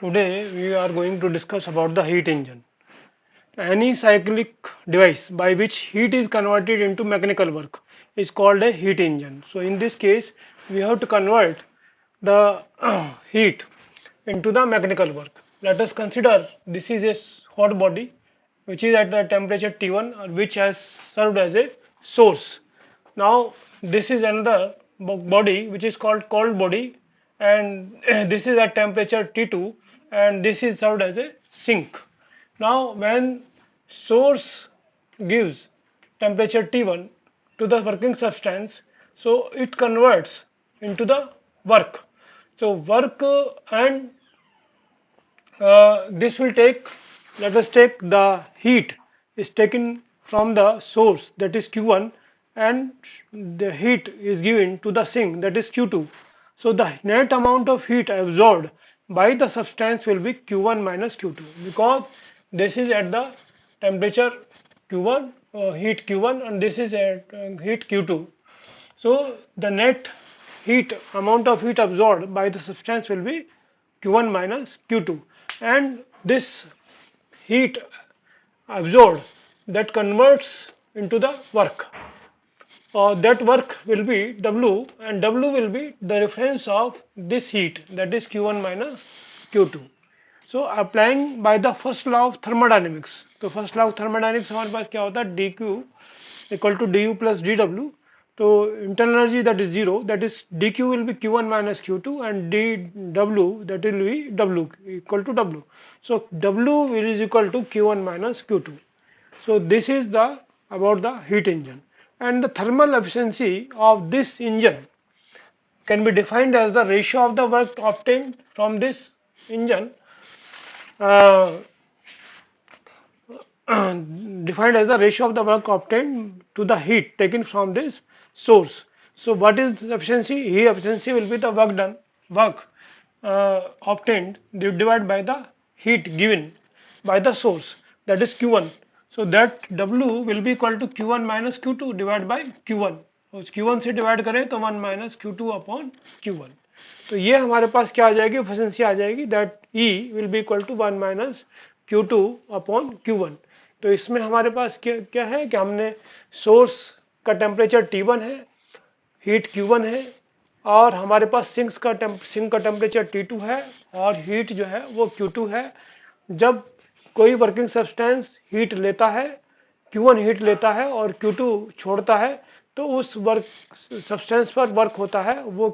Today we are going to discuss about the heat engine. Any cyclic device by which heat is converted into mechanical work is called a heat engine. So in this case we have to convert the heat into the mechanical work. Let us consider this is a hot body which is at the temperature T1 which has served as a source. Now this is another body which is called cold body, and this is at temperature T2 and this is served as a sink. Now when source gives temperature T1 to the working substance, so it converts into the work. So work and this will take, let us take the heat is taken from the source, that is Q1, and the heat is given to the sink, that is Q2. So the net amount of heat absorbed by the substance will be Q1 minus Q2, because this is at the temperature Q1, heat Q1, and this is at heat Q2. So the net heat amount of heat absorbed by the substance will be Q1 minus Q2, and this heat absorbed that converts into the work. That work will be W, and W will be the reference of this heat, that is Q1 minus Q2. So applying by the first law of thermodynamics, तो first law of thermodynamics हमारे पास क्या होता है, dq equal to du plus dw. So internal energy, that is 0, that is dq will be q1 minus q2, and dw, that will be w equal to w. So w is equal to q1 minus q2. So this is the about the heat engine, and the thermal efficiency of this engine can be defined as the ratio of the work obtained from this engine, uh, defined as the ratio of the work obtained to the heat taken from this source. So what is the efficiency? Heat efficiency will be the work done, work obtained divided by the heat given by the source, that is Q1. So that W will be equal to Q1 minus Q2 divided by Q1. और Q1 से divide करें तो 1 minus Q2 upon Q1. तो ये हमारे पास क्या आ जाएगी, एफिशिएंसी आ जाएगी, that E will be equal to 1 minus Q2 upon Q1. तो इसमें हमारे पास क्या है कि हमने सोर्स का टेम्परेचर T1 है, हीट Q1 है, और हमारे पास सिंक का टेम्परेचर T2 है, और हीट जो है वो Q2 है. जब कोई वर्किंग सब्सटेंस हीट लेता है, Q1 हीट लेता है और Q2 छोड़ता है, तो उस वर्क सब्सटेंस पर वर्क होता है, वो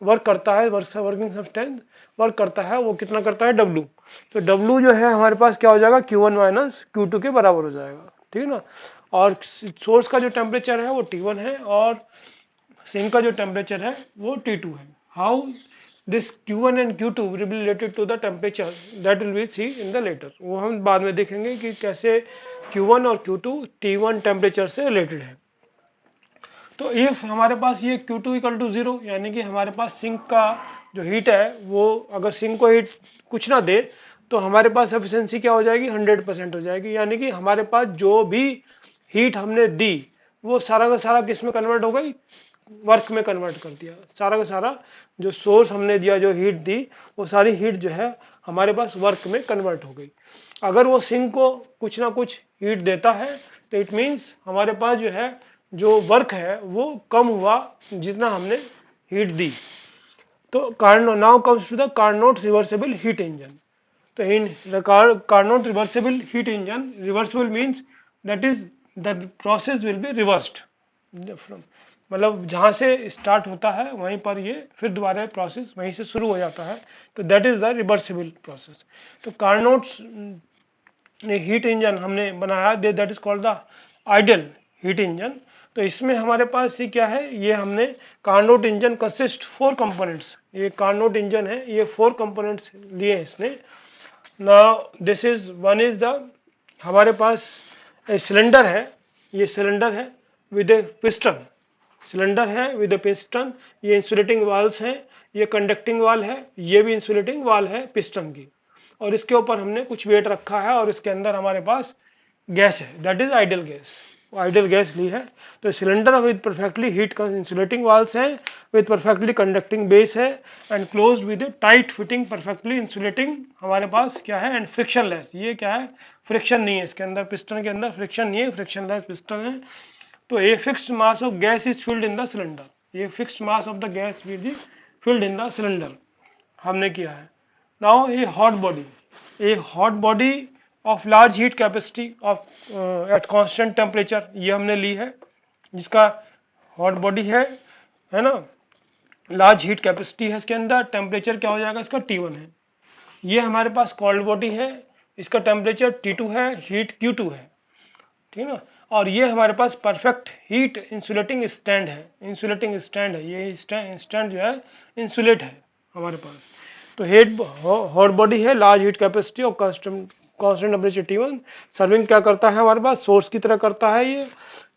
वर्क करता है, वर्किंग सब्सटेंस वर्क करता है, वो कितना करता है, W. तो W जो है हमारे पास क्या हो जाएगा, Q1 माइनस Q2 के बराबर हो जाएगा, ठीक है ना. और सोर्स का जो टेम्परेचर है वो T1 है, और सिंक का जो टेम्परेचर है वो T2 है. How this Q1 and Q2 will be related to the temperature, that will be see in the later. वो हम बाद में देखेंगे कि कैसे Q1 और Q2 T1 टेम्परेचर से रिलेटेड है. तो इफ हमारे पास ये Q2 इक्वल टू 0, यानी कि हमारे पास सिंक का जो हीट है वो अगर सिंक को हीट कुछ ना दे तो हमारे पास एफिशिएंसी क्या हो जाएगी, 100% हो जाएगी. यानी कि हमारे पास जो भी हीट हमने दी वो सारा का सारा किस में कन्वर्ट हो गई, वर्क में कन्वर्ट कर दिया. सारा का सारा जो सोर्स हमने दिया, जो हीट दी, वो सारी हीट जो है हमारे पास वर्क में कन्वर्ट हो गई. अगर वो सिंक को कुछ ना कुछ हीट देता है तो इट मीन्स हमारे पास जो है जो वर्क है वो कम हुआ जितना हमने हीट दी. तो now comes to the Carnot reversible heat engine. तो in Carnot reversible heat engine, reversible means that is the process will be reversed, मतलब जहाँ से स्टार्ट होता है वहीं पर ये फिर दोबारा प्रोसेस वहीं से शुरू हो जाता है, तो that is the reversible process. तो कार्नोट्स हीट इंजन हमने बनाया, that is called the ideal heat engine. तो इसमें हमारे पास ये क्या है, ये हमने कार्नोट इंजन कंसिस्ट 4 कंपोनेंट्स, ये कार्नोट इंजन है, ये 4 कंपोनेंट्स लिए इसने. Now this is one is the, हमारे पास सिलेंडर है, ये सिलेंडर है विद ए पिस्टन, सिलेंडर है विद ए पिस्टन. ये इंसुलेटिंग वाल्स हैं, ये कंडक्टिंग वाल है, ये भी इंसुलेटिंग वाल है पिस्टन की, और इसके ऊपर हमने कुछ वेट रखा है और इसके अंदर हमारे पास गैस है, that is ideal gas. Ideal gas ली है। तो cylinder with perfectly heat insulating walls है, विद परफेक्टली कंडक्टिंग बेस है, and closed with tight fitting perfectly insulating हमारे पास क्या है, एंड फ्रिक्शनलेस। ये क्या है, फ्रिक्शन नहीं है इसके अंदर, पिस्टन के अंदर फ्रिक्शन नहीं है, फ्रिक्शनलेस पिस्टन है। तो a fixed mass of gas is filled in the cylinder, ये fixed mass of the gas will be filled in the cylinder हमने किया है। Now a hot body of large heat capacity of at constant temperature, ये हमने ली है, जिसका hot body है ना, लार्ज हीट कैपेसिटी है इसके अंदर, टेम्परेचर क्या हो जाएगा इसका T1 है। ये हमारे पास कोल्ड बॉडी है, इसका टेम्परेचर T2 है, हीट Q2 है, ठीक है ना। और ये हमारे पास परफेक्ट हीट इंसुलेटिंग स्टैंड है, ये स्टैंड जो है इंसुलेट है हमारे पास। तो हॉट बॉडी है, लार्ज हीट कैपेसिटी और कांस्टेंट टेम्परेचर T1, सर्विंग क्या करता है हमारे पास, सोर्स की तरह करता है ये।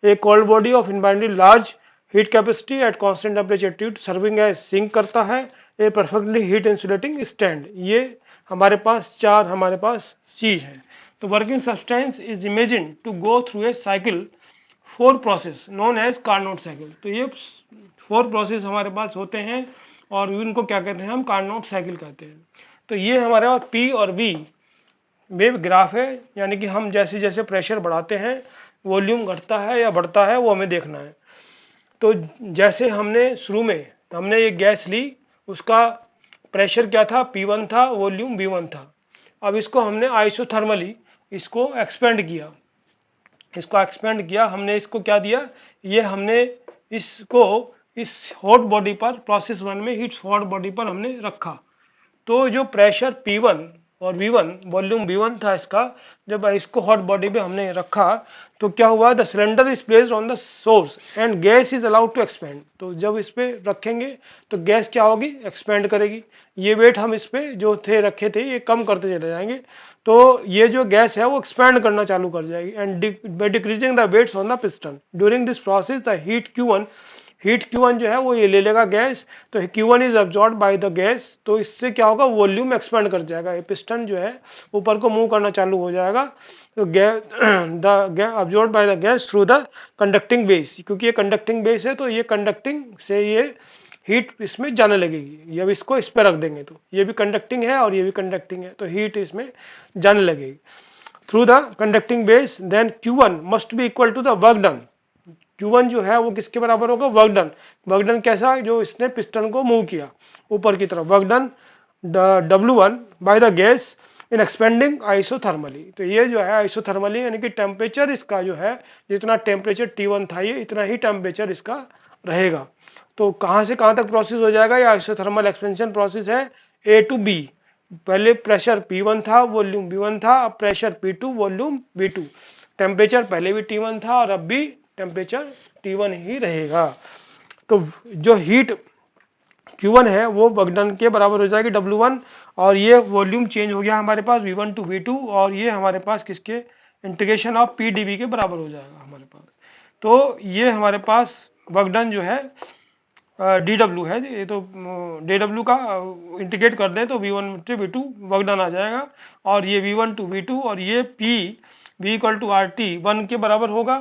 एक cold body of infinitely large heat capacity at constant temperature T2, serving है सिंक करता है a perfectly heat insulating stand. ये हमारे पास चार हमारे पास चीज है। तो working substance is imagine to go through a cycle 4 process known as Carnot cycle. तो ये 4 प्रोसेस हमारे पास होते हैं और इनको क्या कहते हैं, हम कार्नोट साइकिल कहते हैं। तो ये हमारे पास P और V वेव ग्राफ है, यानी कि हम जैसे जैसे प्रेशर बढ़ाते हैं वॉल्यूम घटता है या बढ़ता है वो हमें देखना है। तो जैसे हमने शुरू में हमने ये गैस ली, उसका प्रेशर क्या था, P1 था, वॉल्यूम V1 था। अब इसको हमने आइसोथर्मली इसको एक्सपेंड किया, हमने इसको क्या दिया, ये हमने इसको इस हॉट बॉडी पर प्रोसेस 1 में हीट हॉट बॉडी पर हमने रखा। तो जो प्रेशर P1 और V1 वॉल्यूम V1 था इसका, जब इसको हॉट बॉडी पे हमने रखा तो क्या हुआ, the cylinder is placed on the source and gas is allowed to expand. तो जब इस पे रखेंगे तो गैस क्या होगी, एक्सपेंड करेगी। ये वेट हम इस पे जो थे रखे थे ये कम करते चले जाएंगे, तो ये जो गैस है वो एक्सपेंड करना चालू कर जाएगी। And by decreasing the weights on the piston during this process the heat Q1 जो है वो ये ले लेगा गैस, तो Q1 is absorb bye the gas. तो इससे क्या होगा, वॉल्यूम एक्सपेंड कर जाएगा, ये पिस्टन जो है ऊपर को मूव करना चालू हो जाएगा। तो absorb bye the gas through the conducting base, क्योंकि ये कंडक्टिंग बेस है तो ये कंडक्टिंग से ये हीट इसमें जाने लगेगी। जब इसको इस पर रख देंगे तो ये भी कंडक्टिंग है और ये भी कंडक्टिंग है, तो हीट इसमें जाने लगेगी through the conducting base. Then Q1 must be equal to the work done. Q1 जो है वो किसके बराबर होगा, वर्क डन कैसा, जो इसने पिस्टन को मूव किया ऊपर की तरफ, work done W1 bye the gas in expanding isothermally. तो ये जो है आइसोथर्मली यानी कि टेम्परेचर इसका जो है, जितना टेम्परेचर T1 था ये इतना ही टेम्परेचर इसका रहेगा। तो कहाँ से कहाँ तक प्रोसेस हो जाएगा, ये आइसोथर्मल एक्सपेंशन प्रोसेस है A to B। पहले प्रेशर P1 था, वॉल्यूम V1 था, अब pressure P2, volume V2। Temperature पहले भी T1 था और अब भी टेम्परेचर T1 ही रहेगा। तो जो हीट Q1 है वो वर्क डन के बराबर हो जाएगी W1, और ये वॉल्यूम चेंज हो गया हमारे पास V1 to V2, और ये हमारे पास किसके इंटीग्रेशन ऑफ PdV के बराबर हो जाएगा हमारे पास। तो ये हमारे पास वर्क डन जो है dW है, ये तो dW का इंटीग्रेट कर दें तो V1 to V2 work done आ जाएगा, और ये V1 to V2 और ये V इक्वल टू RT 1 के बराबर होगा,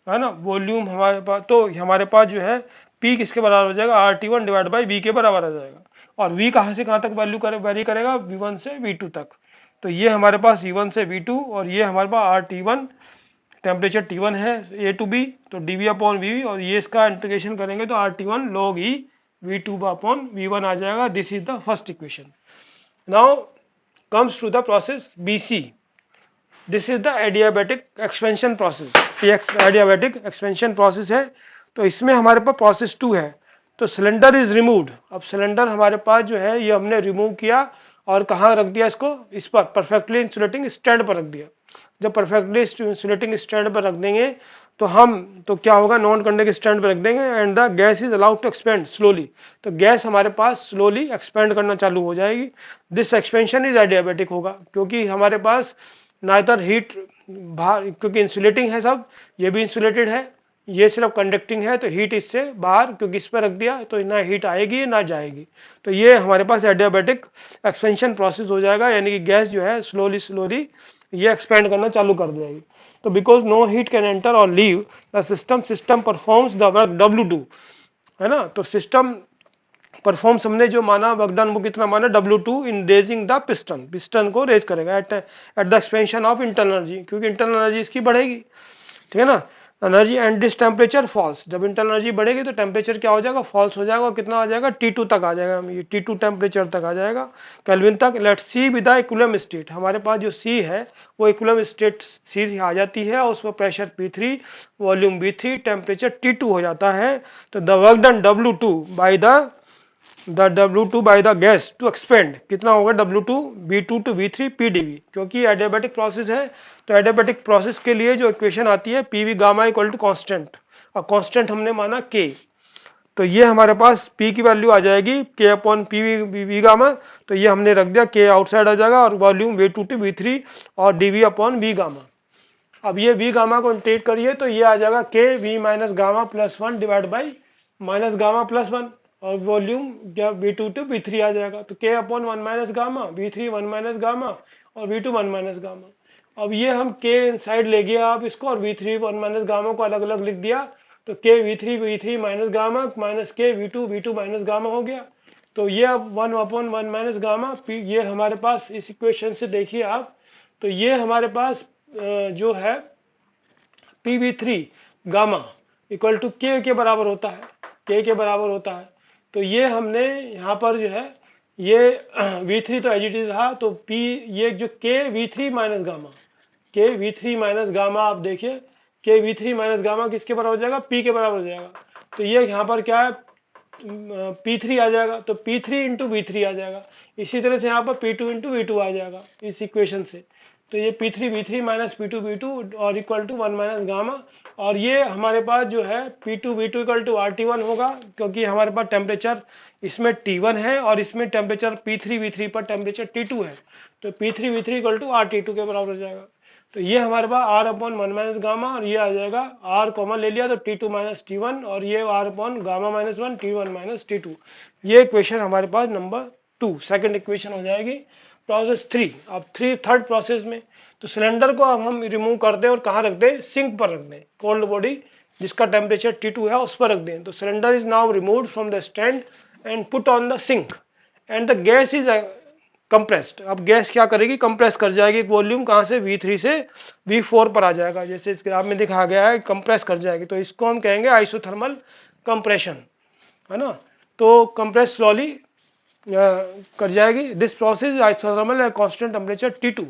है ना। वॉल्यूम हमारे पास, तो हमारे पास जो है P किसके बराबर हो जाएगा, RT1 डिवाइड बाई V के बराबर आ जाएगा। और V कहाँ से कहाँ तक वेरी करेगा, V1 से V2 तक। तो ये हमारे पास V1 से V2 और ये हमारे पास RT1 टेम्परेचर T1 है A to B, तो dV अपॉन V, और ये इसका इंटीग्रेशन करेंगे तो RT1 log E V2 upon V1 आ जाएगा। This is the first equation. Now comes to the process BC। This is the adiabatic expansion process. ये एडियाबैटिक एक्सपेंशन प्रोसेस है। तो इसमें हमारे पास प्रोसेस 2 है। तो सिलेंडर इज रिमूव्ड। अब सिलेंडर हमारे पास जो है ये हमने रिमूव किया और कहाँ रख दिया इसको, इस पर परफेक्टली इंसुलेटिंग स्टैंड पर रख दिया। जब परफेक्टली इंसुलेटिंग स्टैंड पर रख देंगे तो क्या होगा, नॉन कंडक्टिंग स्टैंड पर रख देंगे and the gas is allowed to expand slowly. तो गैस हमारे पास स्लोली एक्सपेंड करना चालू हो जाएगी। दिस एक्सपेंशन इज एडियाबैटिक होगा, क्योंकि हमारे पास नाइदर हीट बाहर, क्योंकि इंसुलेटिंग है सब, ये भी इंसुलेटेड है, ये सिर्फ कंडक्टिंग है, तो हीट इससे बाहर, क्योंकि इस पर रख दिया तो ना हीट आएगी ना जाएगी। तो ये हमारे पास एडियाबैटिक एक्सपेंशन प्रोसेस हो जाएगा, यानी कि गैस जो है स्लोली ये एक्सपेंड करना चालू कर देगी। तो because no heat can enter or leave the system performs the work W2, है ना। तो सिस्टम परफॉर्म्स हमने जो माना वर्क डन वो कितना माना W2 in raising the piston, piston को रेज करेगा at the expansion of internal energy, क्योंकि इंटरनल एनर्जी इसकी बढ़ेगी, ठीक है ना। Energy and this temperature falls, जब इंटरनल एनर्जी बढ़ेगी तो टेम्परेचर क्या हो जाएगा, फॉल्स हो जाएगा, और कितना आ जाएगा T2 तक आ जाएगा, ये T2 टेम्परेचर तक आ जाएगा, केल्विन तक। Let see with the equilibrium state, हमारे पास जो C है वो इक्विलिब्रियम स्टेट C आ जाती है और उसमें pressure P3, volume V3, temperature T2 हो जाता है। तो the work done W2 by W2 by the gas to expand कितना होगा, W2 V2 to V3 PdV, क्योंकि एडियाबैटिक प्रोसेस है। तो एडियाबैटिक प्रोसेस के लिए जो इक्वेशन आती है PV gamma equal to constant, और कांस्टेंट हमने माना K। तो ये हमारे पास P की वैल्यू आ जाएगी K अपॉन PV गामा, तो ये हमने रख दिया, K आउटसाइड आ जाएगा, और वॉल्यूम V2 टू V3 और dV अपॉन V गामा। अब ये V गामा को इंटीग्रेट करिए तो ये आ जाएगा K V minus gamma plus 1 divide by minus gamma plus 1, और वॉल्यूम क्या V2 टू V3 आ जाएगा। तो K upon 1 minus gamma, V3 1 minus gamma और V2 1 माइनस गामा। अब ये हम K इनसाइड ले गया आप इसको, और V3 1 माइनस गामा को अलग अलग लिख दिया, तो K V3 minus gamma minus K V2 minus gamma हो गया। तो ये अब 1 अपॉन 1 माइनस गामा, ये हमारे पास इस इक्वेशन से देखिए आप, तो ये हमारे पास जो है PV3 gamma equal to K के बराबर होता है, K के बराबर होता है। तो ये हमने यहाँ पर जो है ये V3 तो एज इट इज रहा, तो P ये जो K V3 minus gamma, K V3 minus gamma आप देखिए, K V3 माइनस गामा किसके बराबर हो जाएगा, P के बराबर हो जाएगा। तो ये यहाँ पर क्या है, P3 आ जाएगा, तो P3 इंटू V3 आ जाएगा। इसी तरह से यहाँ पर P2 इंटू V2 आ जाएगा इस इक्वेशन से। तो ये P3 V3 minus P2 V2 और इक्वल टू 1 माइनस गामा, और ये हमारे पास जो है P2 V2 equal to RT1 होगा, क्योंकि हमारे पास टेम्परेचर इसमें T1 है और इसमें टेम्परेचर P3 V3 पर टेम्परेचर T2 है। तो P3 V3 equal to RT2 के बराबर हो जाएगा। तो ये हमारे पास R अपॉन 1 माइनस गामा, और ये आ जाएगा R कॉमन ले लिया तो T2 माइनस T1, और ये R upon gamma minus 1 T1 minus T2। ये इक्वेशन हमारे पास नंबर 2 सेकंड इक्वेशन हो जाएगी। प्रोसेस 3, अब थर्ड प्रोसेस में तो सिलेंडर को अब हम रिमूव कर दें और कहाँ रख दें, सिंक पर रख दें, कोल्ड बॉडी जिसका टेम्परेचर T2 है उस पर रख दें। तो cylinder is now removed from the stand and put on the sink and the gas is compressed. अब गैस क्या करेगी, कंप्रेस कर जाएगी, एक वॉल्यूम कहाँ से V3 से V4 पर आ जाएगा, जैसे इस ग्राफ में दिखाया गया है, कंप्रेस कर जाएगी। तो इसको हम कहेंगे आइसोथर्मल कंप्रेशन, है ना। तो कंप्रेस स्लोली कर जाएगी। This process isothermal at constant temperature T2।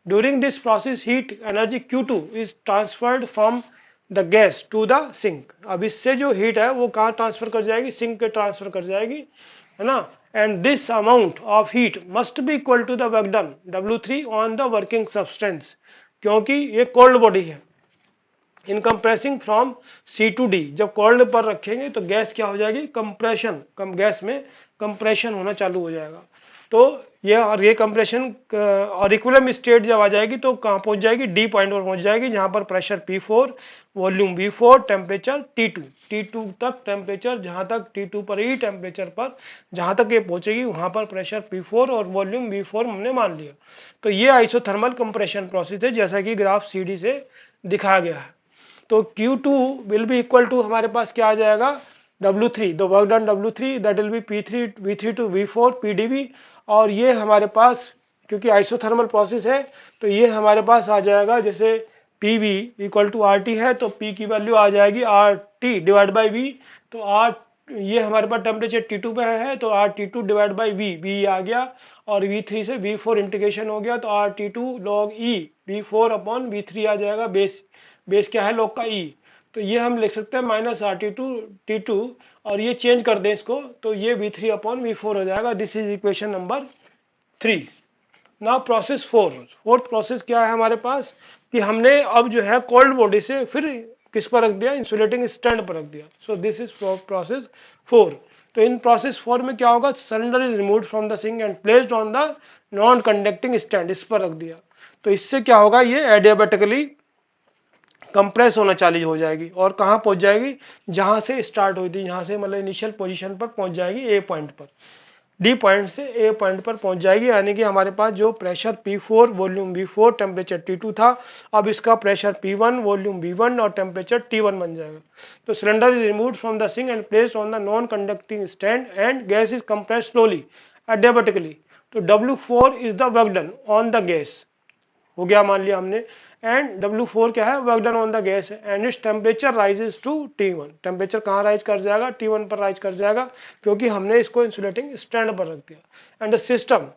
During this process heat energy Q2 is transferred from the gas to the sink. अब इससे जो हीट है वो कहाँ ट्रांसफर कर जाएगी, सिंक के ट्रांसफर कर जाएगी, है ना। And this amount of heat must be equal to the work done W3 on the working substance, क्योंकि ये कोल्ड बॉडी है। In compressing from C to D, जब कोल्ड पर रखेंगे तो गैस क्या हो जाएगी, कंप्रेशन, गैस में कंप्रेशन होना चालू हो जाएगा। तो ये कंप्रेशन और इक्विलिब्रियम स्टेट जब आ जाएगी तो कहाँ पहुंच जाएगी, D पॉइंट पर पहुंच जाएगी, जहां पर pressure P4, volume V4, temperature T2 तक टेम्परेचर, जहां तक T2 पर ही टेम्परेचर पर जहां तक ये पहुंचेगी वहां पर प्रेशर P4 और वॉल्यूम V4 हमने मान लिया। तो ये आइसोथर्मल कंप्रेशन प्रोसेस है, जैसा कि ग्राफ CD से दिखाया गया है। तो Q2 will be equal to हमारे पास क्या आ जाएगा, W3, the work done W3 that will be P3 V3 to V4 PdV। और ये हमारे पास क्योंकि आइसोथर्मल प्रोसेस है तो ये हमारे पास आ जाएगा, जैसे PV इक्वल टू RT है तो P की वैल्यू आ जाएगी RT डिवाइड बाई V। तो R ये हमारे पास टेम्परेचर T2 पे है तो RT2 डिवाइड बाई V आ गया, और V3 से V4 इंटीग्रेशन हो गया तो RT2 log E V4 upon V3 आ जाएगा, बेस क्या है, log का E। तो ये हम लिख सकते हैं माइनस RT2 T2, और ये चेंज कर दें इसको तो ये V3 अपॉन V4 हो जाएगा। This is equation number 3। Now process 4, fourth process क्या है हमारे पास कि हमने अब जो है कोल्ड बॉडी से फिर किस पर रख दिया, इंसुलेटिंग स्टैंड पर रख दिया। So this is process 4। तो इन प्रोसेस 4 में क्या होगा, cylinder is removed from the sink and placed on the non conducting stand, इस पर रख दिया। तो इससे क्या होगा, ये एडियाबैटिकली कंप्रेस होना चालू हो जाएगी और कहाँ पहुंच जाएगी, जहां से स्टार्ट हुई थी, यहां से मतलब इनिशियल पोजीशन पर पहुंच जाएगी, ए पॉइंट पर। डी पॉइंट से ए पॉइंट पर पहुंच जाएगी, यानी कि हमारे पास जो pressure P4 volume V4 temperature T2 था, अब इसका प्रेशर P1 वॉल्यूम V1 और टेम्परेचर T1 बन जाएगा। तो cylinder is removed from the sink and placed on the non conducting stand and gas is compressed slowly adiabatically. तो W4 is the work done on the gas, हो गया मान लिया हमने, एंड W4 क्या है, work done on the gas है, and its temperature rises to T1। Temperature कहाँ राइज कर जाएगा, T1 पर राइज कर जाएगा, क्योंकि हमने इसको इंसुलेटिंग स्टैंड पर रख दिया। And the system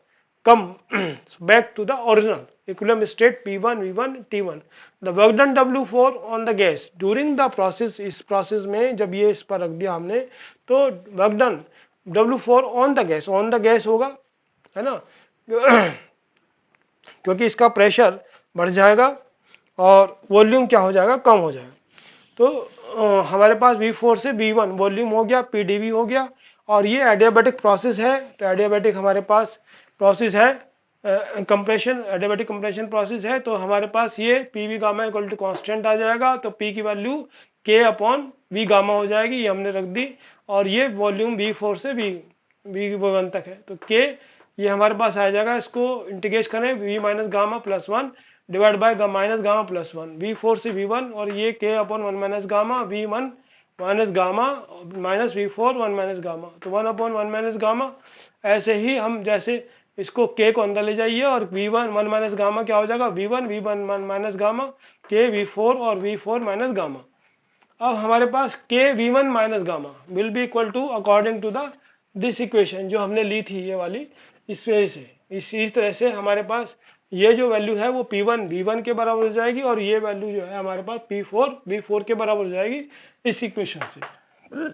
come back to the original equilibrium state P1 V1 T1। The work done W4 on the gas during the process, इस प्रोसेस में जब ये इस पर रख दिया हमने, तो work done W4 on the gas होगा, है ना, क्योंकि इसका प्रेशर बढ़ जाएगा और वॉल्यूम क्या हो जाएगा, कम हो जाएगा। तो हमारे पास V4 से V1 वॉल्यूम हो गया, PdV हो गया, और ये एडियाबैटिक प्रोसेस है। तो एडियाबैटिक हमारे पास प्रोसेस है, कंप्रेशन, एडियाबैटिक कंप्रेशन प्रोसेस है। तो हमारे पास ये PV gamma equal to constant आ जाएगा, तो P की value K upon V gamma हो जाएगी, ये हमने रख दी, और ये वॉल्यूम V4 से V1 तक है। तो K ये हमारे पास आ जाएगा, इसको इंटीग्रेट करें, V minus gamma plus 1 divide bye minus gamma plus 1, V4 से V1, और ये K upon 1 minus gamma, V1 minus gamma minus V4 1 minus gamma, तो 1 अपॉन 1 माइनस गामा। ऐसे ही हम जैसे इसको K को अंदर ले जाइए, और V1 1 माइनस गामा क्या हो जाएगा, V1 1 minus gamma, K V4 और V4 माइनस गामा। अब हमारे पास K V1 minus gamma will be equal to according to the this equation जो हमने ली थी ये वाली, इस वजह से इस तरह से हमारे पास ये जो वैल्यू है वो P1 V1 के बराबर हो जाएगी, और ये वैल्यू जो है हमारे पास P4 V4 के बराबर हो जाएगी इस इक्वेशन से।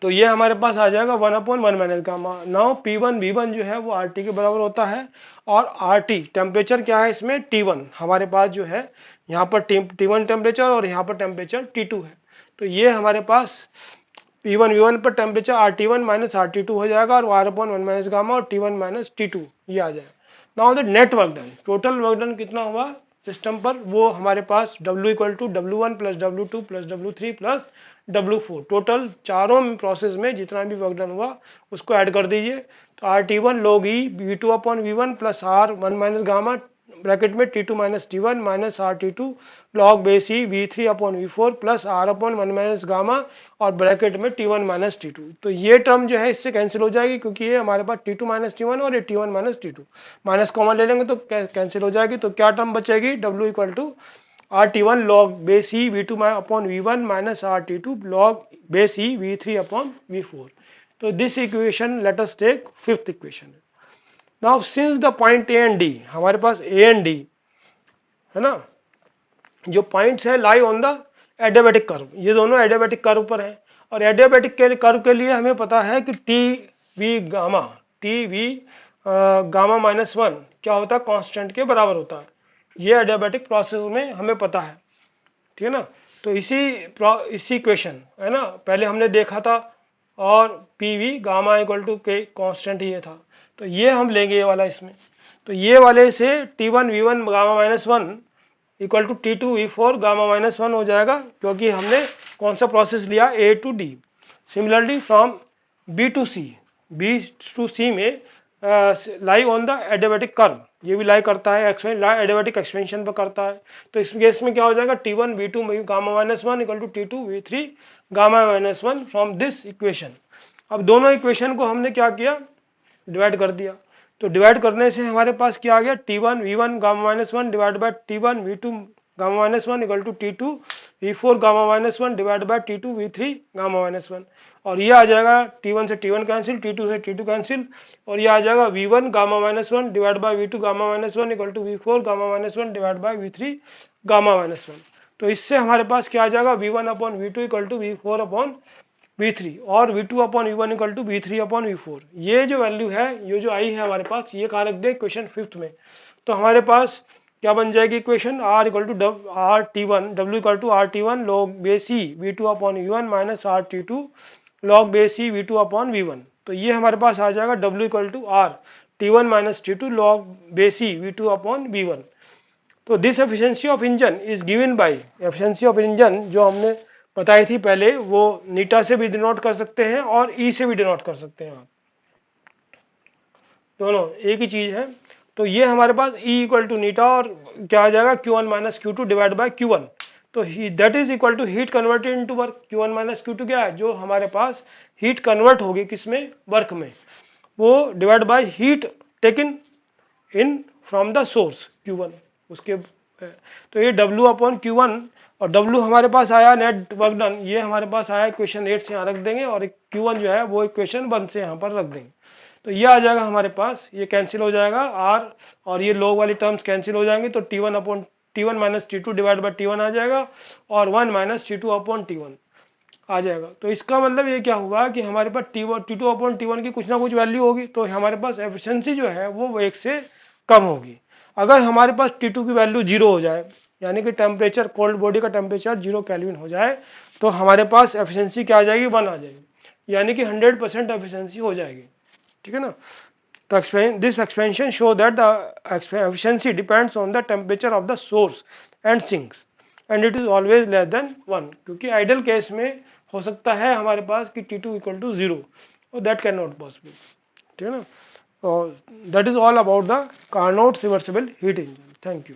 तो ये हमारे पास आ जाएगा 1 upon 1 minus gamma. Now P1 V1 जो है वो RT के बराबर होता है, और RT टेम्परेचर क्या है इसमें, T1 हमारे पास जो है, यहाँ पर T1 टेम्परेचर और यहाँ पर टेम्परेचर T2 है। तो ये हमारे पास P1 V1 पर टेम्परेचर RT1 माइनस RT2 हो जाएगा, और R अपॉन 1 माइनस गामा और T1 माइनस T2 ये आ जाएगा। Now the net work done, total work done कितना हुआ सिस्टम पर, वो हमारे पास W equal to W1 plus W2 plus W3 plus W4, total चारों प्रोसेस में जितना भी वर्क डन हुआ उसको ऐड कर दीजिए। तो RT1 log E V2 upon V1 plus R1 minus gamma bracket में T2 minus T1 minus RT2 log base E V3 upon V4 plus R upon 1 minus gamma और ब्रैकेट में T1 minus T2। तो ये term जो है इससे cancel हो जाएगी, क्योंकि ये हमारे पास T2 माइनस T1 और ये T1 minus T2, minus common ले लेंगे तो कैंसिल हो जाएगी। तो क्या टर्म बचेगी, W equal to RT1 log base E V2 upon V1 minus RT2 log base E V3 upon V4। तो this equation let us take fifth equation. Now since the point A and D, हमारे पास ए and D है ना, जो points है लाई on the adiabatic curve, ये दोनों adiabatic curve पर है, और एडियाबैटिक कर्व के लिए हमें पता है कि टी वी गामा माइनस 1 क्या होता है, कांस्टेंट के बराबर होता है। ये एडियाबैटिक प्रोसेस में हमें पता है, ठीक है ना। तो इसी इक्वेशन है ना, पहले हमने देखा था, और P V gamma equal to K constant ही ये था। तो ये हम लेंगे ये वाला इसमें, तो ये वाले से T1 V1 gamma minus 1 equal to T2 V4 gamma minus 1 हो जाएगा, क्योंकि हमने कौन सा प्रोसेस लिया, A to D। Similarly from B to C में lie on the adiabatic curve, ये भी लाई करता है, एडियाबैटिक एक्सपेंशन पर करता है। तो इस केस में क्या हो जाएगा, T1 V2 gamma minus 1 equal to T2 V3 gamma minus 1 from this equation. अब दोनों इक्वेशन को हमने क्या किया, डिवाइड कर दिया। तो डिवाइड करने से हमारे पास क्या आ गया, T1 V1 gamma minus 1 divide by T1 V2 gamma minus 1 equal to T2 V4 gamma minus 1 divide by T2 V3 gamma minus 1, और ये आ जाएगा T1 से T1 कैंसिल, T2 से T2 कैंसिल, और ये आ जाएगा V1 gamma minus 1 divide by V2 gamma minus 1 equal to V4 gamma minus 1 divide by V3 gamma minus 1। तो इससे हमारे पास क्या आ जाएगा, V1 upon V2 equal to V4 upon V3 और V2 upon V1 equal to V3 upon V4। ये जो वैल्यू है, ये जो आई है हमारे पास, ये कहाँ रख दे, क्वेश्चन फिफ्थ में। तो हमारे पास क्या बन जाएगी equation, R equal to RT1 W equal to RT1 log base E V2 upon V1 minus RT2 log base E V2 upon V1। तो ये हमारे पास आ जाएगा W equal to R T1 minus T2 log base E V2 upon V1। तो this efficiency of engine is given by, efficiency of engine जो हमने बताई थी पहले, वो नीटा से भी डिनोट कर सकते हैं और ई से भी डिनोट कर सकते हैं आप। दोनों एक ही चीज है। तो ये हमारे पास E इक्वल टू नीटा और क्या आ जाएगा Q1 minus Q2 divide by Q1। तो that is equal to heat converted into work. Q1 minus Q2 क्या है, जो हमारे पास हीट कन्वर्ट होगी किसमें, वर्क में, वो divide by heat taken in from the source Q1 उसके। तो ये W अपॉन Q1 और W हमारे पास आया नेट वर्क डन, ये हमारे पास आया इक्वेशन 8 से यहाँ रख देंगे, और Q1 जो है वो इक्वेशन 1 से यहाँ पर रख देंगे। तो ये आ जाएगा हमारे पास, ये कैंसिल हो जाएगा R और ये लॉग वाली टर्म्स कैंसिल हो जाएंगे, तो T1 upon T1 minus T2 divide by T1 आ जाएगा, और 1 माइनस T2 अपॉन T1 आ जाएगा। तो इसका मतलब ये क्या हुआ कि हमारे पास T2 अपॉन T1 की कुछ ना कुछ वैल्यू होगी, तो हमारे पास एफिशिएंसी जो है वो 1 से कम होगी। अगर हमारे पास T2 की वैल्यू 0 हो जाए, यानी कि टेम्परेचर, कोल्ड बॉडी का टेम्परेचर 0 केल्विन हो जाए, तो हमारे पास एफिशिएंसी क्या आ जाएगी, 1 आ जाएगी, यानी कि 100% एफिशिएंसी हो जाएगी। ठीक है ना। तो this expansion show that the efficiency depends on the temperature of the source and sinks and it is always less than 1, क्योंकि आइडल केस में हो सकता है हमारे पास कि T2 इक्वल टू 0 और दैट कैन नॉट पॉसिबल। ठीक है ना। That is all about the Carnot reversible heat engine. Thank you.